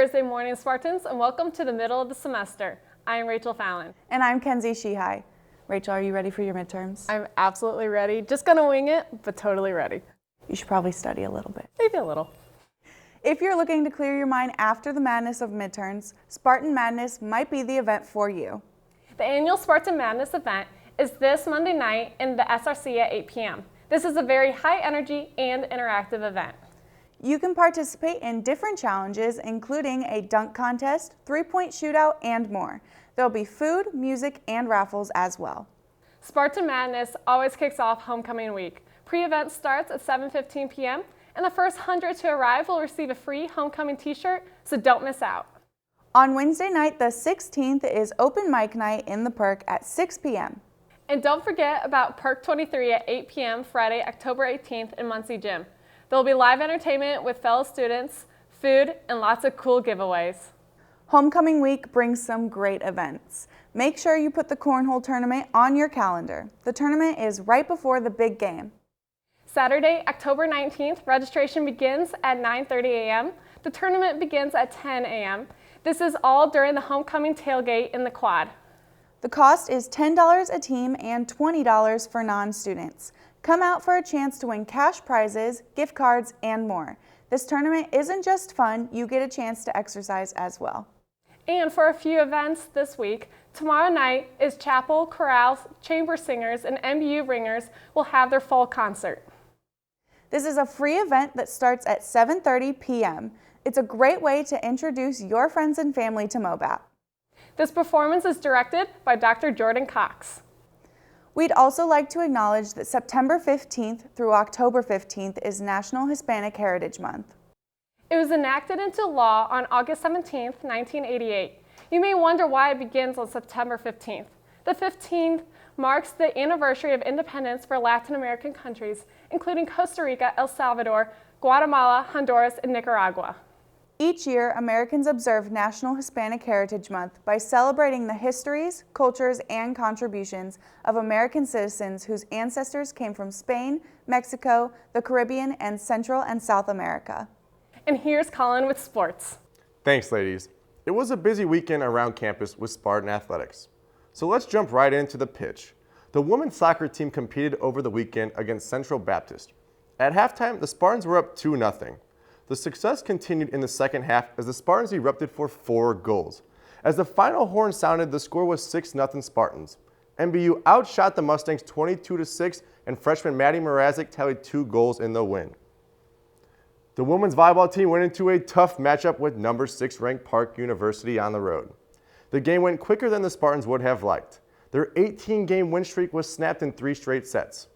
Thursday morning, Spartans, and welcome to the middle of the semester. I am Rachel Fallon. And I'm Kenzie Sheehy. Rachel, are you ready for your midterms? I'm absolutely ready. Just gonna wing it, but totally ready. You should probably study a little bit. Maybe a little. If you're looking to clear your mind after the madness of midterms, Spartan Madness might be the event for you. The annual Spartan Madness event is this Monday night in the SRC at 8 p.m. This is a very high energy and interactive event. You can participate in different challenges, including a dunk contest, three-point shootout, and more. There'll be food, music, and raffles as well. Spartan Madness always kicks off homecoming week. Pre-event starts at 7:15 p.m. and the first 100 to arrive will receive a free homecoming t-shirt, so don't miss out. On Wednesday night, the 16th, is open mic night in the Perk at 6 p.m. And don't forget about Perk 23 at 8 p.m. Friday, October 18th in Muncie Gym. There will be live entertainment with fellow students, food, and lots of cool giveaways. Homecoming week brings some great events. Make sure you put the cornhole tournament on your calendar. The tournament is right before the big game. Saturday, October 19th, registration begins at 9:30 a.m. The tournament begins at 10 a.m. This is all during the homecoming tailgate in the quad. The cost is $10 a team and $20 for non-students. Come out for a chance to win cash prizes, gift cards, and more. This tournament isn't just fun, you get a chance to exercise as well. And for a few events this week, tomorrow night is Chapel, Chorales, Chamber Singers, and MBU Ringers will have their fall concert. This is a free event that starts at 7:30 p.m. It's a great way to introduce your friends and family to MOBAP. This performance is directed by Dr. Jordan Cox. We'd also like to acknowledge that September 15th through October 15th is National Hispanic Heritage Month. It was enacted into law on August 17, 1988. You may wonder why it begins on September 15th. The 15th marks the anniversary of independence for Latin American countries, including Costa Rica, El Salvador, Guatemala, Honduras, and Nicaragua. Each year, Americans observe National Hispanic Heritage Month by celebrating the histories, cultures, and contributions of American citizens whose ancestors came from Spain, Mexico, the Caribbean, and Central and South America. And here's Colin with sports. Thanks, ladies. It was a busy weekend around campus with Spartan athletics. So let's jump right into the pitch. The women's soccer team competed over the weekend against Central Baptist. At halftime, the Spartans were up 2-0. The success continued in the second half as the Spartans erupted for 4 goals. As the final horn sounded, the score was 6-0 Spartans. MBU outshot the Mustangs 22-6, and freshman Maddie Mrazek tallied 2 goals in the win. The women's volleyball team went into a tough matchup with number 6 ranked Park University on the road. The game went quicker than the Spartans would have liked. Their 18-game win streak was snapped in 3 straight sets.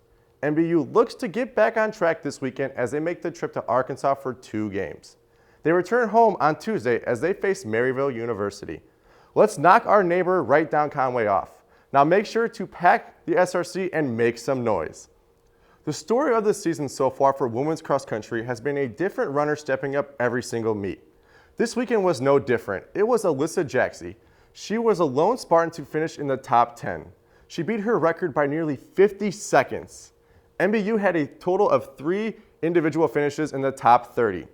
MBU looks to get back on track this weekend as they make the trip to Arkansas for 2 games. They return home on Tuesday as they face Maryville University. Let's knock our neighbor right down Conway off. Now make sure to pack the SRC and make some noise. The story of the season so far for women's cross country has been a different runner stepping up every single meet. This weekend was no different. It was Alyssa Jaxie. She was a lone Spartan to finish in the top 10. She beat her record by nearly 50 seconds. MBU had a total of 3 individual finishes in the top 30.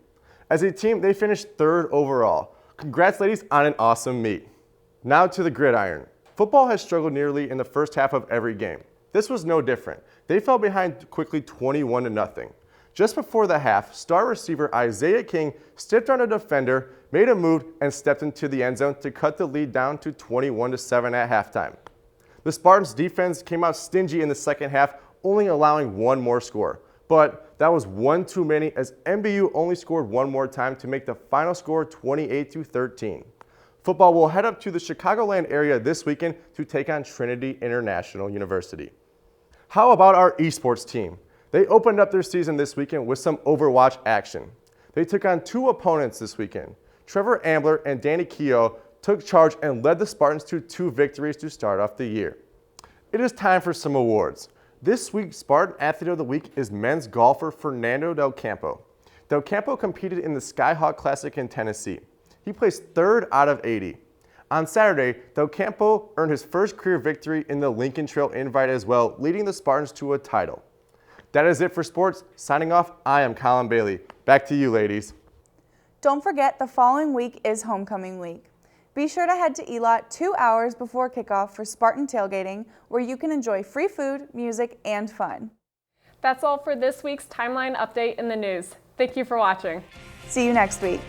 As a team, they finished 3rd overall. Congrats, ladies, on an awesome meet. Now to the gridiron. Football has struggled nearly in the first half of every game. This was no different. They fell behind quickly 21-0. Just before the half, star receiver Isaiah King stepped on a defender, made a move, and stepped into the end zone to cut the lead down to 21-7 at halftime. The Spartans' defense came out stingy in the second half, only allowing 1 more score. But that was 1 too many as MBU only scored 1 more time to make the final score 28-13. Football will head up to the Chicagoland area this weekend to take on Trinity International University. How about our esports team? They opened up their season this weekend with some Overwatch action. They took on 2 opponents this weekend. Trevor Ambler and Danny Keogh took charge and led the Spartans to 2 victories to start off the year. It is time for some awards. This week's Spartan Athlete of the Week is men's golfer Fernando Del Campo. Del Campo competed in the Skyhawk Classic in Tennessee. He placed 3rd out of 80. On Saturday, Del Campo earned his first career victory in the Lincoln Trail Invite as well, leading the Spartans to a title. That is it for sports. Signing off, I am Colin Baillie. Back to you, ladies. Don't forget, the following week is homecoming week. Be sure to head to ELOT 2 hours before kickoff for Spartan tailgating, where you can enjoy free food, music, and fun. That's all for this week's Timeline update in the news. Thank you for watching. See you next week.